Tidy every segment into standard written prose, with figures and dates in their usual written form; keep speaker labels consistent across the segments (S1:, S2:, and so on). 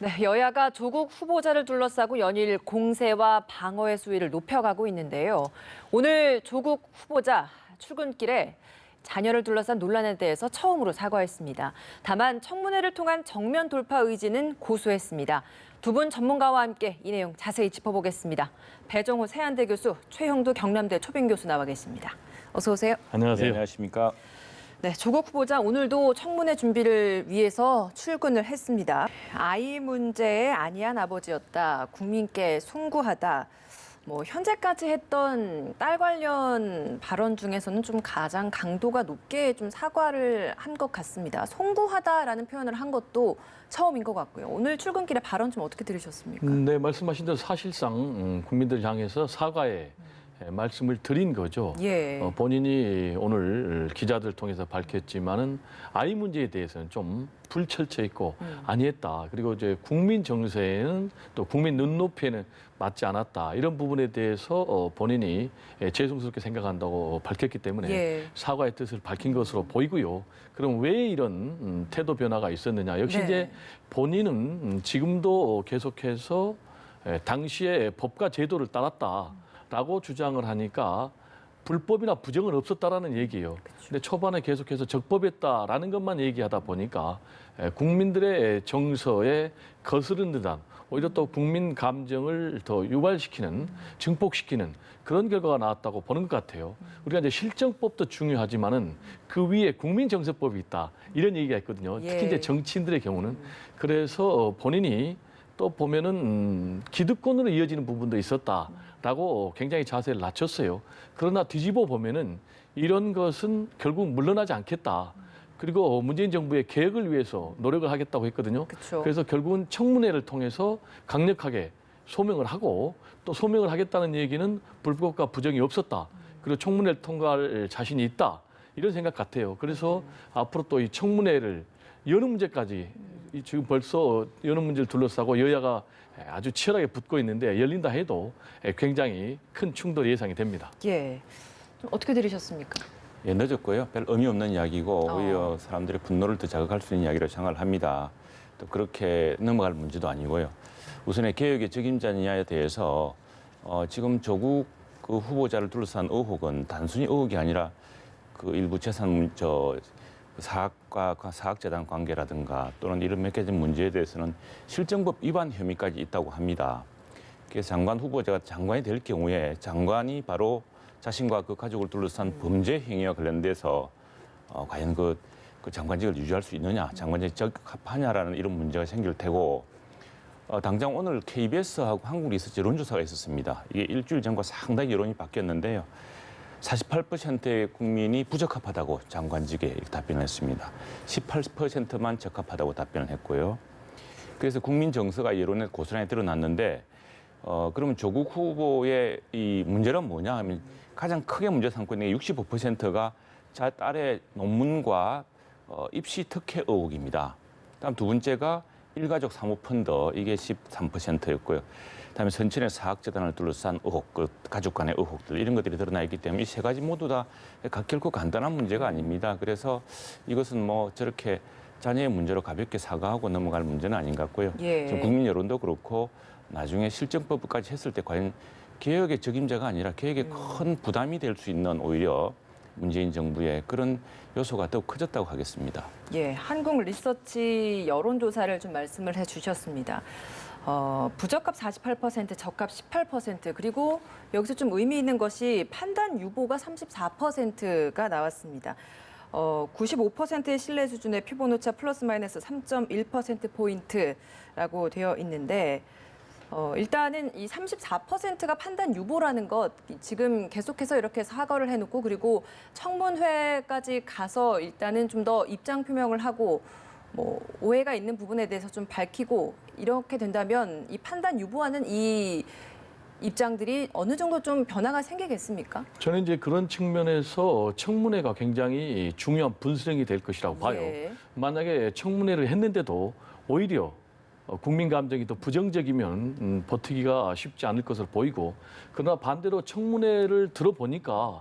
S1: 네, 여야가 조국 후보자를 둘러싸고 연일 공세와 방어의 수위를 높여가고 있는데요. 오늘 조국 후보자 출근길에 자녀를 둘러싼 논란에 대해서 처음으로 사과했습니다. 다만 청문회를 통한 정면 돌파 의지는 고수했습니다. 두 분 전문가와 함께 이 내용 자세히 짚어보겠습니다. 배정호 세안대 교수, 최형두 경남대 초빙 교수 나와 계십니다. 어서 오세요.
S2: 안녕하세요.
S3: 네, 안녕하십니까.
S1: 네, 조국 후보자 오늘도 청문회 준비를 위해서 출근을 했습니다. 아이 문제에 안이한 아버지였다. 국민께 송구하다. 현재까지 했던 딸 관련 발언 중에서는 좀 가장 강도가 높게 좀 사과를 한 것 같습니다. 송구하다라는 표현을 한 것도 처음인 것 같고요. 오늘 출근길에 발언 좀 어떻게 들으셨습니까?
S2: 네, 말씀하신 대로 사실상 국민들 향해서 사과의 말씀을 드린 거죠.
S1: 예.
S2: 본인이 오늘 기자들 통해서 밝혔지만은 아이 문제에 대해서는 좀 불철저했고 아니했다. 그리고 이제 국민 정서에는 또 국민 눈높이에는 맞지 않았다. 이런 부분에 대해서 본인이 죄송스럽게 생각한다고 밝혔기 때문에
S1: 예.
S2: 사과의 뜻을 밝힌 것으로 보이고요. 그럼 왜 이런 태도 변화가 있었느냐? 역시
S1: 네.
S2: 이제 본인은 지금도 계속해서 당시의 법과 제도를 따랐다라고 주장을 하니까 불법이나 부정은 없었다라는 얘기예요. 근데 초반에 계속해서 적법했다라는 것만 얘기하다 보니까 국민들의 정서에 거스른 듯한 오히려 또 국민 감정을 더 유발시키는, 증폭시키는 그런 결과가 나왔다고 보는 것 같아요. 우리가 이제 실정법도 중요하지만은 그 위에 국민정서법이 있다 이런 얘기가 있거든요.
S1: 예.
S2: 특히 이제 정치인들의 경우는 그래서 본인이 또 보면은 기득권으로 이어지는 부분도 있었다라고 굉장히 자세를 낮췄어요. 그러나 뒤집어 보면은 이런 것은 결국 물러나지 않겠다. 그리고 문재인 정부의 개혁을 위해서 노력을 하겠다고 했거든요.
S1: 그쵸.
S2: 그래서 결국은 청문회를 통해서 강력하게 소명을 하고 또 소명을 하겠다는 얘기는 불법과 부정이 없었다. 그리고 청문회를 통과할 자신이 있다. 이런 생각 같아요. 그래서 앞으로 또 이 청문회를 여느 문제까지 지금 벌써 여느 문제를 둘러싸고 여야가 아주 치열하게 붙고 있는데 열린다 해도 굉장히 큰 충돌이 예상이 됩니다.
S1: 예. 좀 어떻게 들으셨습니까?
S3: 예, 늦었고요. 별 의미 없는 이야기고 오히려 사람들의 분노를 더 자극할 수 있는 이야기로 생각을 합니다. 또 그렇게 넘어갈 문제도 아니고요. 우선의 개혁의 적임자냐에 대해서 지금 조국 그 후보자를 둘러싼 의혹은 단순히 의혹이 아니라 그 일부 재산 사학과 사학재단 관계라든가 또는 이런 몇 가지 문제에 대해서는 실정법 위반 혐의까지 있다고 합니다. 그래서 장관 후보자가 장관이 될 경우에 장관이 바로 자신과 그 가족을 둘러싼 범죄 행위와 관련돼서 과연 그 장관직을 유지할 수 있느냐, 장관직에 적합하냐라는 이런 문제가 생길 테고 당장 오늘 KBS하고 한국리서치 여론조사가 있었습니다. 이게 일주일 전과 상당히 여론이 바뀌었는데요. 48%의 국민이 부적합하다고 장관직에 이렇게 답변을 했습니다. 18%만 적합하다고 답변을 했고요. 그래서 국민 정서가 여론에 고스란히 드러났는데 그러면 조국 후보의 이 문제는 뭐냐 하면 가장 크게 문제 삼고 있는 게 65%가 자 딸의 논문과 입시 특혜 의혹입니다. 다음 두 번째가 일가족 사모펀드 이게 13%였고요. 그다음에 선천의 사학재단을 둘러싼 의혹, 그 가족 간의 의혹들 이런 것들이 드러나 있기 때문에 이 세 가지 모두 다 결코 간단한 문제가 아닙니다. 그래서 이것은 뭐 저렇게 자녀의 문제로 가볍게 사과하고 넘어갈 문제는 아닌 것 같고요.
S1: 예.
S3: 지금 국민 여론도 그렇고 나중에 실정법까지 했을 때 과연 개혁의 적임자가 아니라 개혁에 큰 부담이 될 수 있는 오히려 문재인 정부의 그런 요소가 더 커졌다고 하겠습니다.
S1: 예, 한국 리서치 여론조사를 좀 말씀을 해주셨습니다. 부적합 48%, 적합 18%, 그리고 여기서 좀 의미 있는 것이 판단 유보가 34%가 나왔습니다. 95%의 신뢰 수준의 피보노차 플러스 마이너스 3.1%포인트라고 되어 있는데 일단은 이 34%가 판단 유보라는 것 지금 계속해서 이렇게 사과를 해놓고 그리고 청문회까지 가서 일단은 좀 더 입장 표명을 하고 오해가 있는 부분에 대해서 좀 밝히고 이렇게 된다면 이 판단 유보하는 이 입장들이 어느 정도 좀 변화가 생기겠습니까?
S2: 저는 이제 그런 측면에서 청문회가 굉장히 중요한 분수령이 될 것이라고 봐요.
S1: 예.
S2: 만약에 청문회를 했는데도 오히려 국민 감정이 더 부정적이면 버티기가 쉽지 않을 것으로 보이고 그러나 반대로 청문회를 들어보니까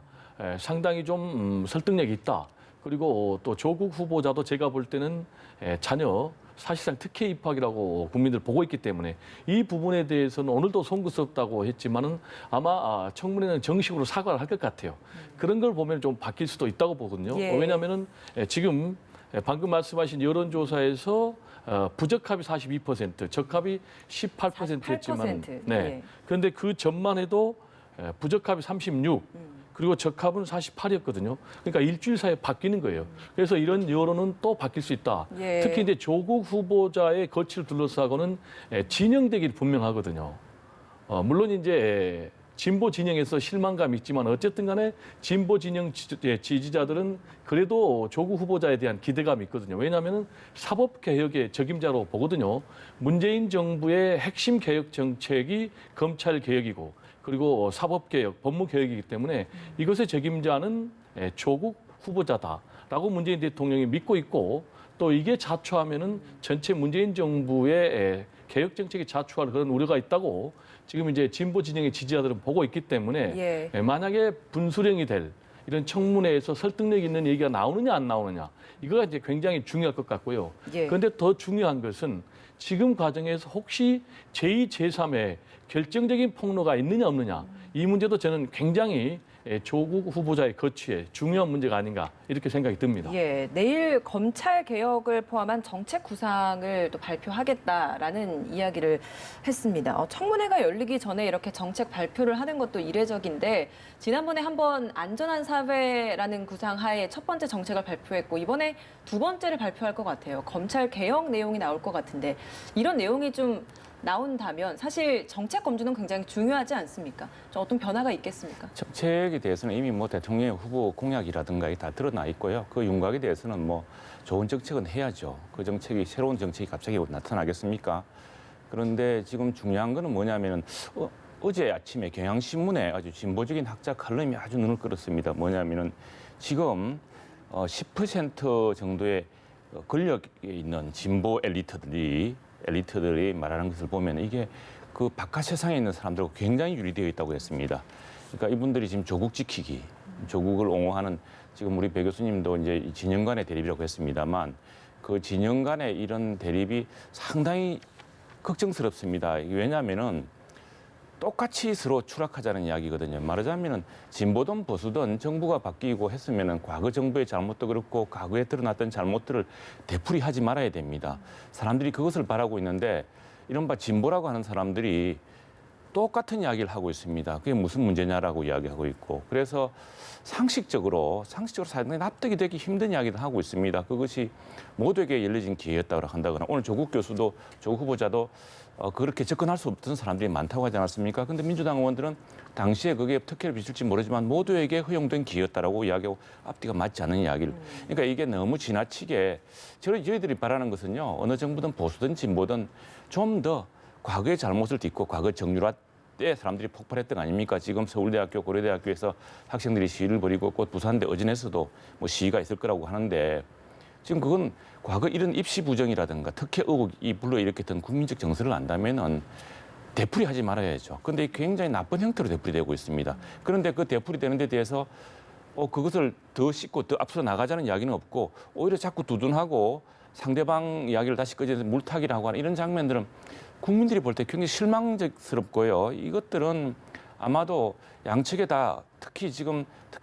S2: 상당히 좀 설득력이 있다. 그리고 또 조국 후보자도 제가 볼 때는 자녀 사실상 특혜 입학이라고 국민들 보고 있기 때문에 이 부분에 대해서는 오늘도 송구스럽다고 했지만은 아마 청문회는 정식으로 사과를 할 것 같아요. 그런 걸 보면 좀 바뀔 수도 있다고 보거든요.
S1: 예.
S2: 왜냐하면은 지금 방금 말씀하신 여론조사에서 부적합이 42%, 적합이 18%였지만,
S1: 48%.
S2: 네.
S1: 예.
S2: 그런데 그 전만 해도 부적합이 36, 그리고 적합은 48이었거든요. 그러니까 일주일 사이에 바뀌는 거예요. 그래서 이런 여론은 또 바뀔 수 있다.
S1: 예.
S2: 특히 이제 조국 후보자의 거취를 둘러싸고는 진영되기 분명하거든요. 물론 이제 진보 진영에서 실망감이 있지만 어쨌든 간에 진보 진영 지지자들은 그래도 조국 후보자에 대한 기대감이 있거든요. 왜냐하면 사법개혁의 적임자로 보거든요. 문재인 정부의 핵심 개혁 정책이 검찰개혁이고 그리고 사법개혁, 법무개혁이기 때문에 이것의 책임자는 조국 후보자다라고 문재인 대통령이 믿고 있고 또 이게 자초하면은 전체 문재인 정부의 개혁 정책이 자초할 그런 우려가 있다고 지금 이제 진보 진영의 지지자들은 보고 있기 때문에
S1: 예.
S2: 만약에 분수령이 될 이런 청문회에서 설득력 있는 얘기가 나오느냐 안 나오느냐 이거가 이제 굉장히 중요할 것 같고요.
S1: 예.
S2: 그런데 더 중요한 것은 지금 과정에서 혹시 제2, 제3의 결정적인 폭로가 있느냐 없느냐 이 문제도 저는 굉장히 조국 후보자의 거취에 중요한 문제가 아닌가 이렇게 생각이 듭니다.
S1: 예, 내일 검찰 개혁을 포함한 정책 구상을 또 발표하겠다라는 이야기를 했습니다. 청문회가 열리기 전에 이렇게 정책 발표를 하는 것도 이례적인데 지난번에 한번 안전한 사회라는 구상 하에 첫 번째 정책을 발표했고 이번에 두 번째를 발표할 것 같아요. 검찰 개혁 내용이 나올 것 같은데 이런 내용이 좀 나온다면 사실 정책 검증은 굉장히 중요하지 않습니까? 좀 어떤 변화가 있겠습니까?
S3: 정책에 대해서는 이미 뭐 대통령의 후보 공약이라든가 이게 다 드러나 있고요. 그 윤곽에 대해서는 뭐 좋은 정책은 해야죠. 그 정책이 새로운 정책이 갑자기 나타나겠습니까? 그런데 지금 중요한 거는 뭐냐면은 어제 아침에 경향신문에 아주 진보적인 학자 칼럼이 아주 눈을 끌었습니다. 뭐냐면은 지금 10% 정도의 권력에 있는 진보 엘리트들이 말하는 것을 보면 이게 그 바깥 세상에 있는 사람들과 굉장히 유리되어 있다고 했습니다. 그러니까 이분들이 지금 조국 지키기, 조국을 옹호하는 지금 우리 배 교수님도 이제 진영 간의 대립이라고 했습니다만 그 진영 간의 이런 대립이 상당히 걱정스럽습니다. 왜냐하면은 똑같이 서로 추락하자는 이야기거든요. 말하자면은 진보든 보수든 정부가 바뀌고 했으면은 과거 정부의 잘못도 그렇고 과거에 드러났던 잘못들을 되풀이하지 말아야 됩니다. 사람들이 그것을 바라고 있는데 이른바 진보라고 하는 사람들이 똑같은 이야기를 하고 있습니다. 그게 무슨 문제냐라고 이야기하고 있고 그래서 상식적으로 상당히 납득이 되기 힘든 이야기를 하고 있습니다. 그것이 모두에게 열려진 기회였다고 한다거나 오늘 조국 교수도 조국 후보자도 그렇게 접근할 수 없던 사람들이 많다고 하지 않았습니까? 근데 민주당 의원들은 당시에 그게 특혜를 비출지 모르지만 모두에게 허용된 기회였다라고 이야기하고 앞뒤가 맞지 않는 이야기를. 그러니까 이게 너무 지나치게 저희들이 바라는 것은요. 어느 정부든 보수든 진보든 좀 더 과거의 잘못을 딛고 과거 정유라 때 사람들이 폭발했던 거 아닙니까? 지금 서울대학교, 고려대학교에서 학생들이 시위를 벌이고 곧 부산대 어진에서도 뭐 시위가 있을 거라고 하는데 지금 그건 과거 이런 입시 부정이라든가 특혜 의혹이 불러일으켰던 국민적 정서를 안다면은 되풀이하지 말아야죠. 그런데 굉장히 나쁜 형태로 되풀이되고 있습니다. 그런데 그 되풀이되는 데 대해서 그것을 더 씻고 더 앞서 나가자는 이야기는 없고 오히려 자꾸 두둔하고 상대방 이야기를 다시 끄집어서 물타기를 하는 이런 장면들은 국민들이 볼 때 굉장히 실망스럽고요. 이것들은 아마도 양측에 다 특히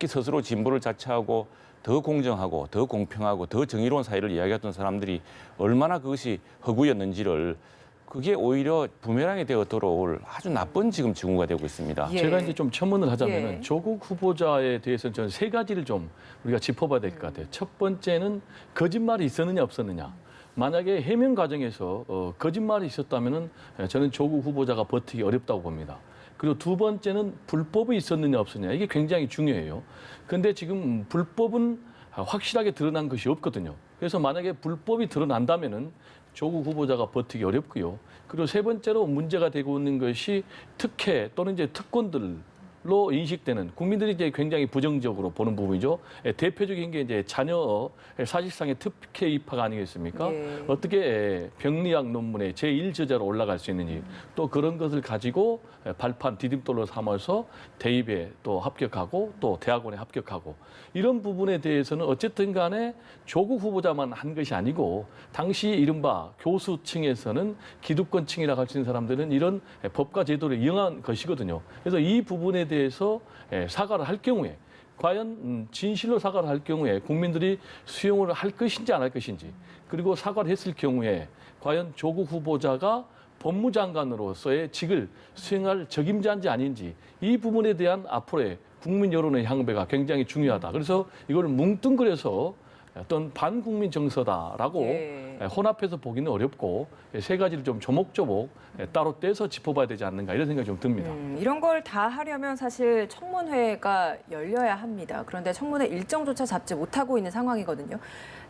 S3: 스스로 진보를 자처하고 더 공정하고 더 공평하고 더 정의로운 사회를 이야기했던 사람들이 얼마나 그것이 허구였는지를 그게 오히려 부메랑이 되어 들어올 아주 나쁜 지금 징후가 되고 있습니다.
S1: 예.
S2: 제가 이제 좀 첨언을 하자면은
S1: 예.
S2: 조국 후보자에 대해서는 저는 세 가지를 좀 우리가 짚어봐야 될 것 같아요. 첫 번째는 거짓말이 있었느냐 없었느냐. 만약에 해명 과정에서 거짓말이 있었다면은 저는 조국 후보자가 버티기 어렵다고 봅니다. 그리고 두 번째는 불법이 있었느냐 없었느냐. 이게 굉장히 중요해요. 그런데 지금 불법은 확실하게 드러난 것이 없거든요. 그래서 만약에 불법이 드러난다면은 조국 후보자가 버티기 어렵고요. 그리고 세 번째로 문제가 되고 있는 것이 특혜 또는 이제 특권들 로 인식되는 국민들이 이제 굉장히 부정적으로 보는 부분이죠. 대표적인 게 이제 자녀 사실상의 특혜 입학 아니겠습니까?
S1: 예.
S2: 어떻게 병리학 논문의 제1저자로 올라갈 수 있는지 또 그런 것을 가지고 발판 디딤돌로 삼아서 대입에 또 합격하고 또 대학원에 합격하고 이런 부분에 대해서는 어쨌든 간에 조국 후보자만 한 것이 아니고 당시 이른바 교수층에서는 기득권층이라고 할 수 있는 사람들은 이런 법과 제도를 이용한 것이거든요. 그래서 이 부분에 대해서 사과를 할 경우에 과연 진실로 사과를 할 경우에 국민들이 수용을 할 것인지 안 할 것인지 그리고 사과를 했을 경우에 과연 조국 후보자가 법무장관으로서의 직을 수행할 적임자인지 아닌지 이 부분에 대한 앞으로의 국민 여론의 향배가 굉장히 중요하다. 그래서 이걸 뭉뚱그려서 어떤 반국민 정서다라고
S1: 예.
S2: 혼합해서 보기는 어렵고 세 가지를 좀 조목조목 따로 떼서 짚어봐야 되지 않는가 이런 생각이 좀 듭니다.
S1: 이런 걸 다 하려면 사실 청문회가 열려야 합니다. 그런데 청문회 일정조차 잡지 못하고 있는 상황이거든요.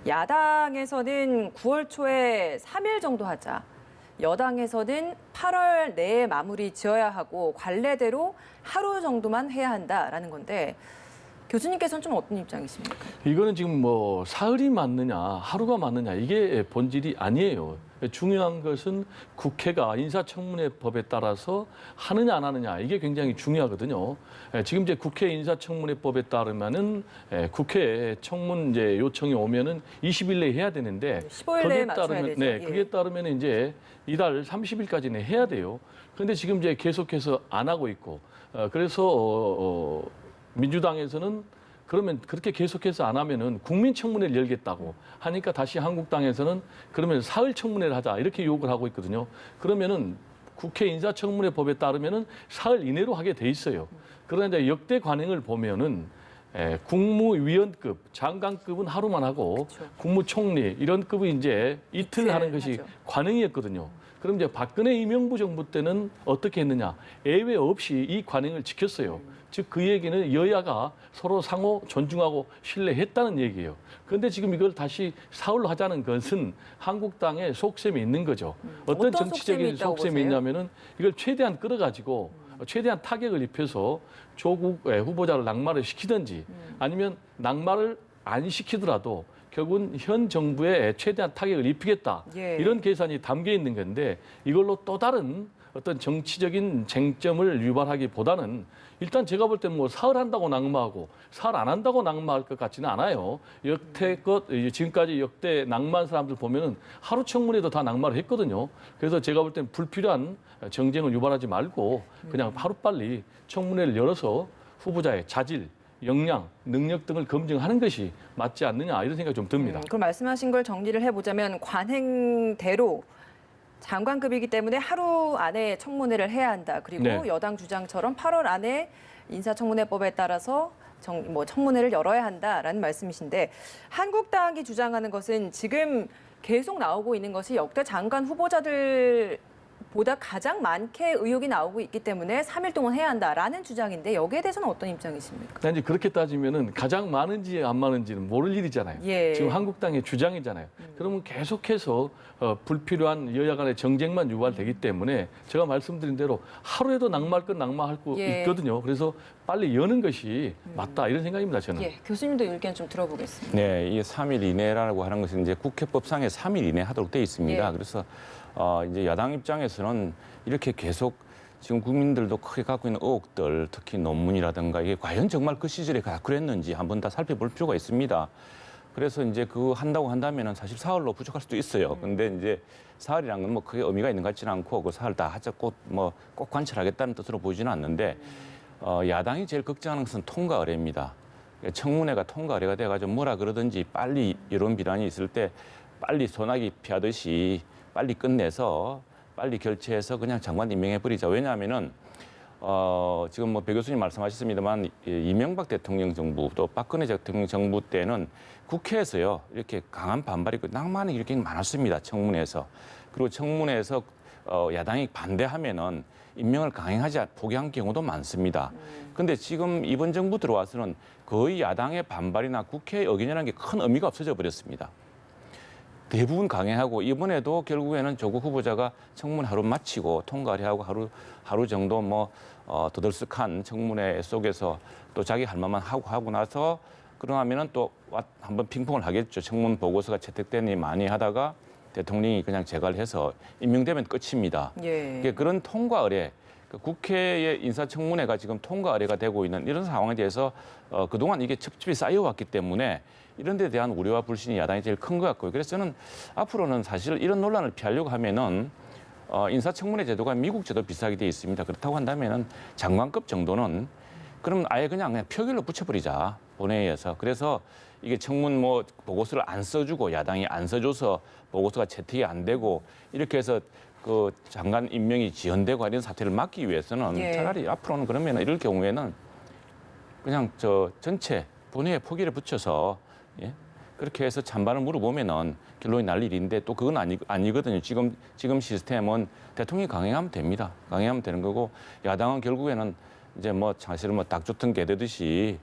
S1: 야당에서는 9월 초에 3일 정도 하자. 여당에서는 8월 내에 마무리 지어야 하고 관례대로 하루 정도만 해야 한다라는 건데 교수님께서는 좀 어떤 입장이십니까?
S2: 이거는 지금 뭐 사흘이 맞느냐 하루가 맞느냐 이게 본질이 아니에요. 중요한 것은 국회가 인사청문회법에 따라서 하느냐 안 하느냐 이게 굉장히 중요하거든요. 지금 이제 국회 인사청문회법에 따르면은 국회 청문 이제 요청이 오면은 20일 내에 해야 되는데
S1: 15일 내에 맞춰야 되죠. 예.
S2: 그게 따르면 이제 이달 30일까지는 해야 돼요. 그런데 지금 이제 계속해서 안 하고 있고 그래서 민주당에서는 그러면 그렇게 계속해서 안 하면은 국민청문회를 열겠다고 하니까 다시 한국당에서는 그러면 사흘 청문회를 하자 이렇게 요구를 하고 있거든요. 그러면은 국회 인사청문회법에 따르면은 사흘 이내로 하게 돼 있어요. 그러나 이제 역대 관행을 보면은 국무위원급, 장관급은 하루만 하고
S1: 그렇죠.
S2: 국무총리 이런 급은 이제 이틀 하는 것이
S1: 하죠.
S2: 관행이었거든요. 그럼 이제 박근혜 이명부 정부 때는 어떻게 했느냐? 예외 없이 이 관행을 지켰어요. 즉 그 얘기는 여야가 서로 상호 존중하고 신뢰했다는 얘기예요. 그런데 지금 이걸 다시 사흘로 하자는 것은 한국당의 속셈이 있는 거죠. 어떤
S1: 어떤
S2: 정치적인
S1: 속셈이 있다고
S2: 속셈이
S1: 보세요?
S2: 있냐면은 이걸 최대한 끌어가지고 최대한 타격을 입혀서 조국 후보자를 낙마를 시키든지 아니면 낙마를 안 시키더라도 결국은 현 정부에 최대한 타격을 입히겠다.
S1: 예.
S2: 이런 계산이 담겨 있는 건데 이걸로 또 다른 어떤 정치적인 쟁점을 유발하기보다는 일단 제가 볼 때 뭐 사흘 한다고 낙마하고 사흘 안 한다고 낙마할 것 같지는 않아요. 여태껏 지금까지 역대 낙마한 사람들 보면은 하루 청문회도 다 낙마를 했거든요. 그래서 제가 볼 땐 불필요한 정쟁을 유발하지 말고 그냥 하루빨리 청문회를 열어서 후보자의 자질, 역량, 능력 등을 검증하는 것이 맞지 않느냐 이런 생각이 좀 듭니다.
S1: 그럼 말씀하신 걸 정리를 해보자면 관행대로 장관급이기 때문에 하루 안에 청문회를 해야 한다. 그리고
S2: 네.
S1: 여당 주장처럼 8월 안에 인사청문회법에 따라서 청문회를 열어야 한다라는 말씀이신데 한국당이 주장하는 것은 지금 계속 나오고 있는 것이 역대 장관 후보자들보다 가장 많게 의혹이 나오고 있기 때문에 3일 동안 해야 한다라는 주장인데 여기에 대해서는 어떤 입장이십니까?
S2: 이제 그렇게 따지면은 가장 많은지 안 많은지는 모를 일이잖아요.
S1: 예.
S2: 지금 한국당의 주장이잖아요. 그러면 계속해서 불필요한 여야 간의 정쟁만 유발되기 때문에 제가 말씀드린 대로 하루에도 낙마할 건 낙마할 거
S1: 예.
S2: 있거든요. 그래서 빨리 여는 것이 맞다 이런 생각입니다. 저는.
S1: 예, 교수님도 의견 좀 들어보겠습니다.
S3: 네, 이게 3일 이내라고 하는 것은 이제 국회법상에 3일 이내 하도록 돼 있습니다.
S1: 예.
S3: 그래서 이제 야당 입장에서는 이렇게 계속 지금 국민들도 크게 갖고 있는 의혹들, 특히 논문이라든가 이게 과연 정말 그 시절에 다 그랬는지 한번 다 살펴볼 필요가 있습니다. 그래서 이제 그거 한다고 한다면은 사실 사흘로 부족할 수도 있어요. 근데 이제 사흘이란 건 뭐 크게 의미가 있는 것 같지는 않고 그 사흘 다 하자 꼭 관철하겠다는 뜻으로 보이지는 않는데 야당이 제일 걱정하는 것은 통과 의례입니다. 청문회가 통과 의례가 돼가지고 뭐라 그러든지 빨리 이런 비난이 있을 때 빨리 소나기 피하듯이 빨리 끝내서 빨리 결체해서 그냥 장관 임명해버리자. 왜냐하면은 지금 뭐 배 교수님 말씀하셨습니다만 이명박 대통령 정부 또 박근혜 대통령 정부 때는 국회에서요 이렇게 강한 반발이 있고 낭만이 이렇게 많았습니다. 청문회에서. 그리고 청문회에서 야당이 반대하면은 임명을 강행하지 포기한 경우도 많습니다. 그런데 지금 이번 정부 들어와서는 거의 야당의 반발이나 국회의 의견이라는 게 큰 의미가 없어져 버렸습니다. 대부분 강행하고 이번에도 결국에는 조국 후보자가 청문 하루 마치고 통과를 하고 하루 정도 뭐 더들썩한 청문회 속에서 또 자기 할 말만 하고 나서 그러면은 또 한번 핑퐁을 하겠죠. 청문 보고서가 채택되니 많이 하다가 대통령이 그냥 재가를 해서 임명되면 끝입니다.
S1: 예.
S3: 그런 통과 의뢰, 국회의 인사청문회가 지금 통과 의뢰가 되고 있는 이런 상황에 대해서 그동안 이게 첩첩이 쌓여왔기 때문에 이런 데 대한 우려와 불신이 야당이 제일 큰 것 같고요. 그래서 저는 앞으로는 사실 이런 논란을 피하려고 하면은 인사청문회 제도가 미국 제도 비슷하게 돼 있습니다. 그렇다고 한다면은 장관급 정도는 그럼 아예 그냥 표결로 붙여버리자, 본회의에서. 그래서 이게 청문 뭐 보고서를 안 써주고 야당이 안 써줘서 보고서가 채택이 안 되고 이렇게 해서 그 장관 임명이 지연되고 이런 사태를 막기 위해서는
S1: 예.
S3: 차라리 앞으로는 그러면 이럴 경우에는 그냥 전체 본회의에 포기를 붙여서 예? 그렇게 해서 찬반을 물어보면은 결론이 날 일인데 또 그건 아니거든요. 지금 시스템은 대통령이 강행하면 됩니다. 강행하면 되는 거고 야당은 결국에는 이제 뭐 사실은 뭐 닭 좋든 개 되듯이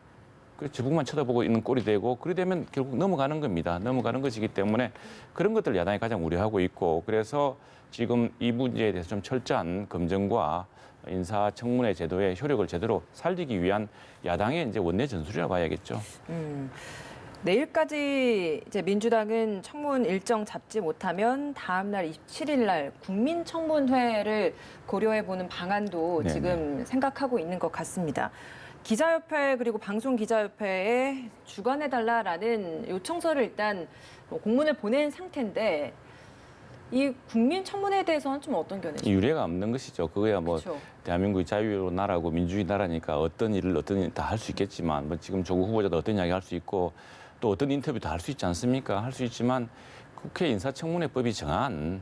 S3: 그 지붕만 쳐다보고 있는 꼴이 되고 그래 되면 결국 넘어가는 겁니다. 넘어가는 것이기 때문에 그런 것들 야당이 가장 우려하고 있고 그래서 지금 이 문제에 대해서 좀 철저한 검증과 인사청문회 제도의 효력을 제대로 살리기 위한 야당의 이제 원내 전술이라고 봐야겠죠.
S1: 내일까지 이제 민주당은 청문 일정 잡지 못하면 다음 날 27일 날 국민청문회를 고려해보는 방안도
S3: 네네.
S1: 지금 생각하고 있는 것 같습니다. 기자협회 그리고 방송기자협회에 주관해달라라는 요청서를 일단 공문을 보낸 상태인데 이 국민청문회에 대해서는 좀 어떤 견해시죠?
S3: 유례가 없는 것이죠. 그거야 뭐
S1: 그렇죠.
S3: 대한민국이 자유 나라고 민주주의 나라니까 어떤 일을 어떤 일 다 할 수 있겠지만 뭐 지금 조국 후보자도 어떤 이야기 할 수 있고 또 어떤 인터뷰도 할 수 있지 않습니까? 할 수 있지만 국회 인사청문회법이 정한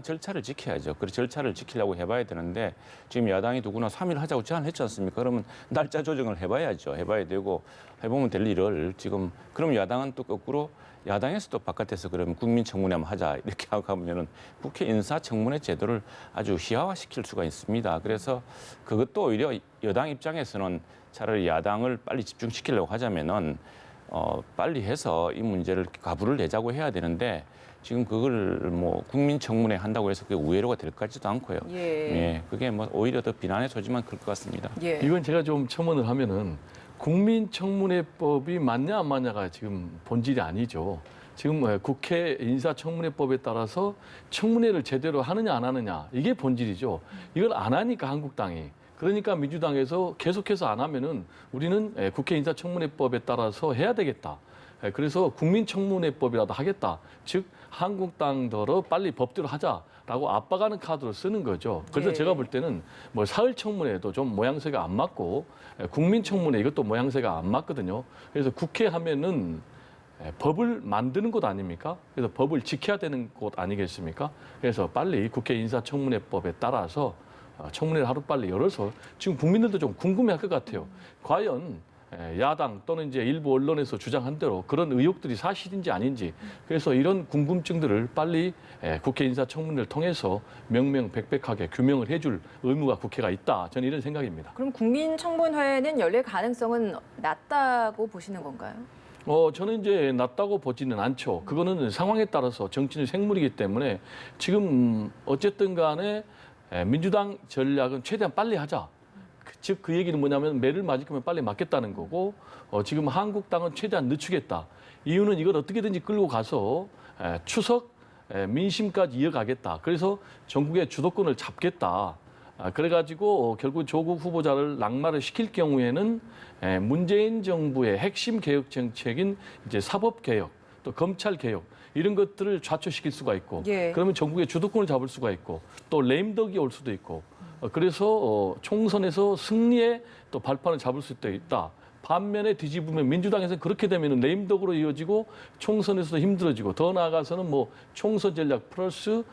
S3: 절차를 지켜야죠. 그 절차를 지키려고 해봐야 되는데 지금 야당이 누구나 3일 하자고 제안을 했지 않습니까? 그러면 날짜 조정을 해봐야죠. 해봐야 되고 해보면 될 일을 지금 그럼 야당은 또 거꾸로 야당에서도 바깥에서 그러면 국민청문회만 하자 이렇게 하고 하면은 국회 인사청문회 제도를 아주 희화화시킬 수가 있습니다. 그래서 그것도 오히려 여당 입장에서는 차라리 야당을 빨리 집중시키려고 하자면은 빨리 해서 이 문제를 가부를 내자고 해야 되는데 지금 그걸 뭐 국민청문회 한다고 해서 그게 우회로가 될 것 같지도 않고요.
S1: 예.
S3: 그게 뭐 오히려 더 비난의 소지만 클 것 같습니다.
S1: 예.
S2: 이건 제가 좀 첨언을 하면은 국민청문회법이 맞냐 안 맞냐가 지금 본질이 아니죠. 지금 국회 인사청문회법에 따라서 청문회를 제대로 하느냐 안 하느냐 이게 본질이죠. 이걸 안 하니까 한국당이. 그러니까 민주당에서 계속해서 안 하면은 우리는 국회 인사청문회법에 따라서 해야 되겠다. 그래서 국민청문회법이라도 하겠다. 즉 한국당더러 빨리 법대로 하자라고 압박하는 카드를 쓰는 거죠. 그래서
S1: 예.
S2: 제가 볼 때는 뭐 사흘 청문회도 좀 모양새가 안 맞고 국민청문회 이것도 모양새가 안 맞거든요. 그래서 국회 하면은 법을 만드는 곳 아닙니까? 그래서 법을 지켜야 되는 곳 아니겠습니까? 그래서 빨리 국회 인사청문회법에 따라서 청문회를 하루빨리 열어서 지금 국민들도 좀 궁금해할 것 같아요. 과연 야당 또는 이제 일부 언론에서 주장한 대로 그런 의혹들이 사실인지 아닌지 그래서 이런 궁금증들을 빨리 국회 인사청문회를 통해서 명명백백하게 규명을 해줄 의무가 국회가 있다. 저는 이런 생각입니다.
S1: 그럼 국민청문회는 열릴 가능성은 낮다고 보시는 건가요?
S2: 저는 이제 낮다고 보지는 않죠. 그거는 상황에 따라서 정치는 생물이기 때문에 지금 어쨌든 간에 민주당 전략은 최대한 빨리 하자. 즉 그 얘기는 뭐냐면 매를 맞을 거면 빨리 맞겠다는 거고 지금 한국당은 최대한 늦추겠다. 이유는 이걸 어떻게든지 끌고 가서 추석 민심까지 이어가겠다. 그래서 전국의 주도권을 잡겠다. 그래가지고 결국 조국 후보자를 낙마를 시킬 경우에는 문재인 정부의 핵심 개혁 정책인 이제 사법 개혁, 또 검찰 개혁 이런 것들을 좌초시킬 수가 있고,
S1: 예.
S2: 그러면 전국의 주도권을 잡을 수가 있고, 또 레임덕이 올 수도 있고, 그래서 총선에서 승리의 또 발판을 잡을 수도 있다. 반면에 뒤집으면 민주당에서는 그렇게 되면 레임덕으로 이어지고 총선에서도 힘들어지고 더 나아가서는 뭐 총선 전략 플러스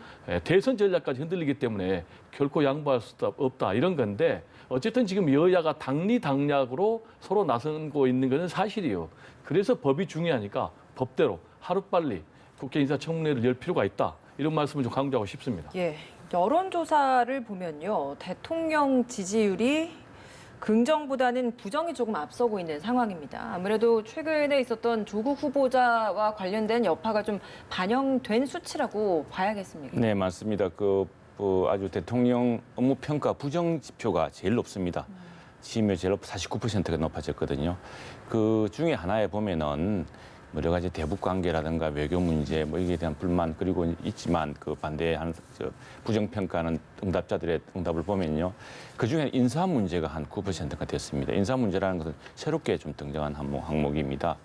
S2: 대선 전략까지 흔들리기 때문에 결코 양보할 수 없다 이런 건데 어쨌든 지금 여야가 당리당략으로 서로 나서고 있는 것은 사실이에요. 그래서 법이 중요하니까 법대로 하루빨리 국회 인사청문회를 열 필요가 있다. 이런 말씀을 좀 강조하고 싶습니다.
S1: 예. 여론조사를 보면요. 대통령 지지율이 긍정보다는 부정이 조금 앞서고 있는 상황입니다. 아무래도 최근에 있었던 조국 후보자와 관련된 여파가 좀 반영된 수치라고 봐야겠습니까?
S3: 네, 맞습니다. 아주 대통령 업무 평가 부정 지표가 제일 높습니다. 지금이 제일 49%가 높아졌거든요. 그 중에 하나에 보면은 여러 가지 대북 관계라든가 외교 문제 뭐 이게 대한 불만 그리고 있지만 그 반대하는 부정 평가하는 응답자들의 응답을 보면요. 그 중에 인사 문제가 한 9%가 됐습니다. 인사 문제라는 것은 새롭게 좀 등장한 항목입니다.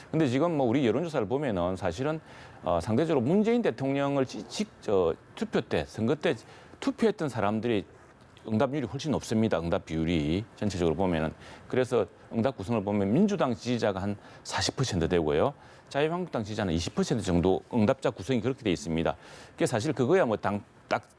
S3: 근데 지금 뭐 우리 여론조사를 보면은 사실은 상대적으로 문재인 대통령을 투표 때 선거 때 투표했던 사람들이 응답률이 훨씬 높습니다. 응답 비율이 전체적으로 보면은. 그래서 응답 구성을 보면 민주당 지지자가 한 40% 되고요. 자유한국당 지지자는 20% 정도 응답자 구성이 그렇게 돼 있습니다. 그게 사실 그거야 뭐 딱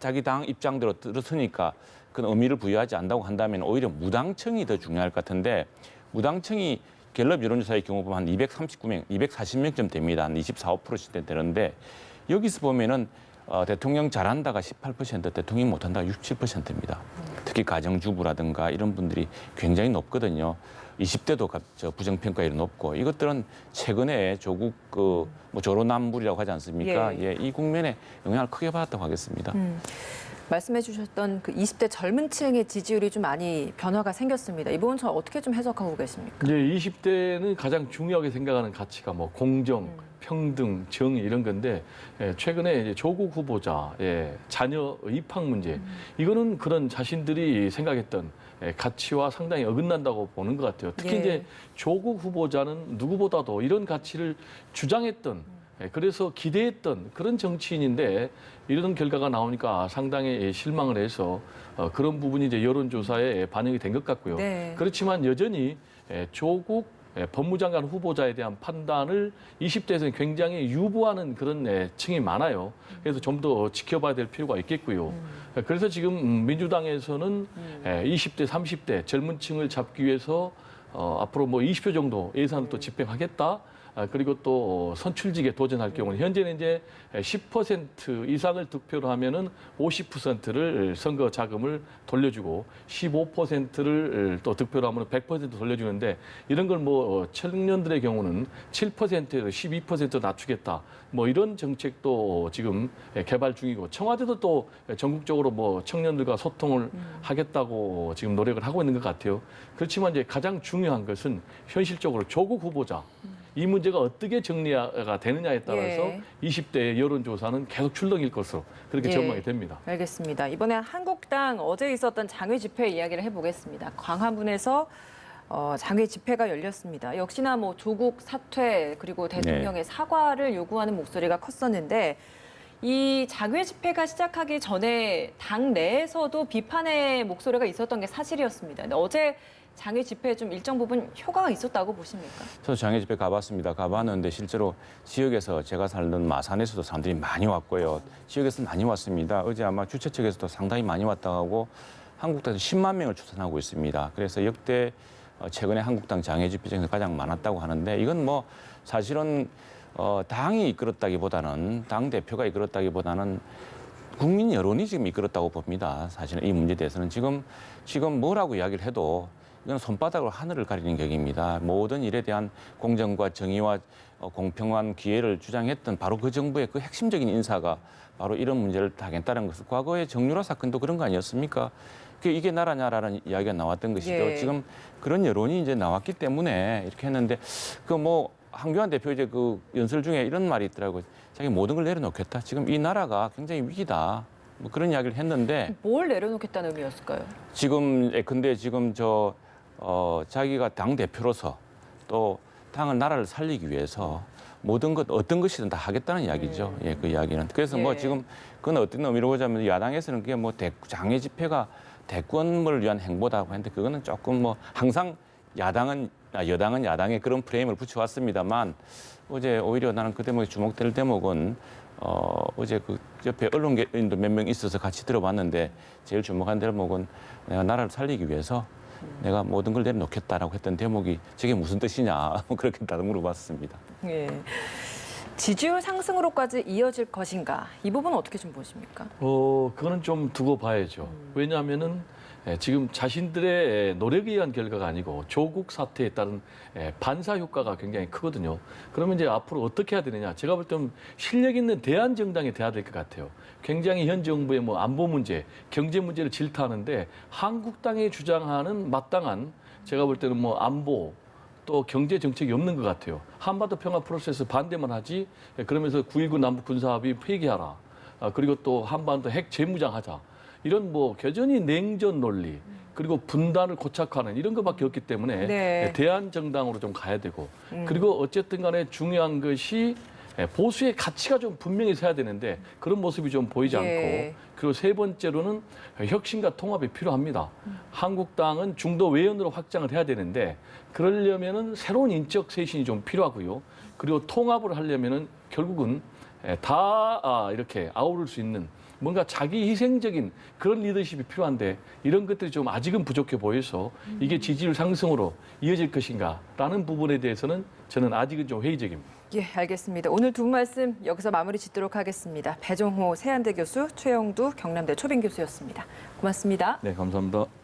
S3: 자기 당 입장대로 들었으니까 그런 의미를 부여하지 않는다고 한다면 오히려 무당층이 더 중요할 것 같은데 무당층이 갤럽 여론조사의 경우 보면 한 239명, 240명쯤 됩니다. 한 24, 5% 되는데 여기서 보면은 대통령 잘한다가 18%, 대통령 못한다가 67%입니다. 특히 가정주부라든가 이런 분들이 굉장히 높거든요. 20대도 부정평가율이 높고 이것들은 최근에 조국 뭐 조로남불이라고 하지 않습니까? 예, 이 국면에 영향을 크게 받았다고 하겠습니다.
S1: 말씀해 주셨던 그 20대 젊은 층의 지지율이 좀 많이 변화가 생겼습니다. 이 부분 저 어떻게 좀 해석하고 계십니까?
S2: 이제 20대는 가장 중요하게 생각하는 가치가 뭐 공정, 평등, 정의 이런 건데 최근에 이제 조국 후보자의 자녀 입학 문제 이거는 그런 자신들이 생각했던 가치와 상당히 어긋난다고 보는 것 같아요. 특히 이제 조국 후보자는 누구보다도 이런 가치를 주장했던 그래서 기대했던 그런 정치인인데 이런 결과가 나오니까 상당히 실망을 해서 그런 부분이 이제 여론조사에 반영이 된 것 같고요.
S1: 네.
S2: 그렇지만 여전히 조국 법무장관 후보자에 대한 판단을 20대에서는 굉장히 유보하는 그런 층이 많아요. 그래서 좀 더 지켜봐야 될 필요가 있겠고요. 그래서 지금 민주당에서는 20대, 30대 젊은 층을 잡기 위해서 앞으로 뭐 20표 정도 예산을 또 집행하겠다. 그리고 또 선출직에 도전할 경우는 현재는 이제 10% 이상을 득표로 하면은 50%를 선거 자금을 돌려주고 15%를 또 득표로 하면 100% 돌려주는데 이런 걸 뭐 청년들의 경우는 7%에서 12% 낮추겠다. 뭐 이런 정책도 지금 개발 중이고 청와대도 또 전국적으로 뭐 청년들과 소통을 하겠다고 지금 노력을 하고 있는 것 같아요. 그렇지만 이제 가장 중요한 것은 현실적으로 조국 후보자 이 문제가 어떻게 정리가 되느냐에 따라서 20대의 여론조사는 계속 출렁일 것으로 그렇게 전망이 됩니다.
S1: 알겠습니다. 이번에 한국당 어제 있었던 장외 집회 이야기를 해보겠습니다. 광화문에서 장외 집회가 열렸습니다. 역시나 뭐 조국 사퇴 그리고 대통령의 사과를 요구하는 목소리가 컸었는데 이 장외 집회가 시작하기 전에 당 내에서도 비판의 목소리가 있었던 게 사실이었습니다. 근데 어제 장외 집회에 좀 일정 부분 효과가 있었다고 보십니까?
S3: 저도 장외 집회 가봤습니다. 가봤는데 실제로 지역에서 제가 살던 마산에서도 사람들이 많이 왔고요. 지역에서 많이 왔습니다. 어제 아마 주최 측에서도 상당히 많이 왔다고 하고 한국당에서 10만 명을 추산하고 있습니다. 그래서 역대 최근에 한국당 장외 집회 중에서 가장 많았다고 하는데 이건 뭐 사실은 당이 이끌었다기보다는 당 대표가 이끌었다기보다는 국민 여론이 지금 이끌었다고 봅니다. 사실은 이 문제에 대해서는 지금 뭐라고 이야기를 해도 이건 손바닥으로 하늘을 가리는 격입니다. 모든 일에 대한 공정과 정의와 공평한 기회를 주장했던 바로 그 정부의 그 핵심적인 인사가 바로 이런 문제를 하겠다는 것을 과거의 정유라 사건도 그런 거 아니었습니까? 이게 나라냐라는 이야기가 나왔던 것이죠. 지금 그런 여론이 이제 나왔기 때문에 이렇게 했는데 한교안 대표 이제 그 연설 중에 이런 말이 있더라고요. 자기 모든 걸 내려놓겠다. 지금 이 나라가 굉장히 위기다. 뭐 그런 이야기를 했는데
S1: 뭘 내려놓겠다는 의미였을까요?
S3: 근데 지금 자기가 당 대표로서 또 당을 나라를 살리기 위해서 모든 것 어떤 것이든 다 하겠다는 이야기죠. 그 이야기는. 그래서 지금 그건 어떤 의미로 보자면 야당에서는 그게 장외 집회가 대권을 위한 행보다고 했는데 그거는 조금 항상 여당은 야당의 그런 프레임을 붙여왔습니다만 어제 오히려 나는 그 대목에 주목될 대목은 어제 그 옆에 언론인도 몇 명 있어서 같이 들어봤는데 제일 주목한 대목은 내가 나라를 살리기 위해서 내가 모든 걸 내려놓겠다라고 했던 대목이 저게 무슨 뜻이냐 그렇게 다들 물어봤습니다.
S1: 지지율 상승으로까지 이어질 것인가? 이 부분은 어떻게 좀 보십니까?
S2: 그거는 좀 두고 봐야죠. 왜냐하면은 지금 자신들의 노력에 의한 결과가 아니고 조국 사태에 따른 반사 효과가 굉장히 크거든요. 그러면 이제 앞으로 어떻게 해야 되느냐? 제가 볼 때는 실력 있는 대안 정당이 돼야 될 것 같아요. 굉장히 현 정부의 뭐 안보 문제, 경제 문제를 질타하는데 한국당이 주장하는 마땅한 제가 볼 때는 뭐 안보 또 경제 정책이 없는 것 같아요. 한반도 평화 프로세스 반대만 하지. 그러면서 9.19 남북 군사합의 폐기하라. 그리고 또 한반도 핵 재무장하자. 이런 뭐 여전히 냉전 논리 그리고 분단을 고착화하는 이런 것밖에 없기 때문에
S1: 네.
S2: 대안 정당으로 좀 가야 되고 그리고 어쨌든 간에 중요한 것이 보수의 가치가 좀 분명히 서야 되는데 그런 모습이 좀 보이지
S1: 예.
S2: 않고 그리고 세 번째로는 혁신과 통합이 필요합니다. 한국당은 중도 외연으로 확장을 해야 되는데 그러려면은 새로운 인적 쇄신이 좀 필요하고요. 그리고 통합을 하려면은 결국은 다 이렇게 아우를 수 있는 뭔가 자기 희생적인 그런 리더십이 필요한데 이런 것들이 좀 아직은 부족해 보여서 이게 지지율 상승으로 이어질 것인가라는 부분에 대해서는 저는 아직은 좀 회의적입니다.
S1: 예, 알겠습니다. 오늘 두 분 말씀 여기서 마무리 짓도록 하겠습니다. 배종호 세한대 교수, 최영두 경남대 초빙 교수였습니다. 고맙습니다.
S3: 네, 감사합니다.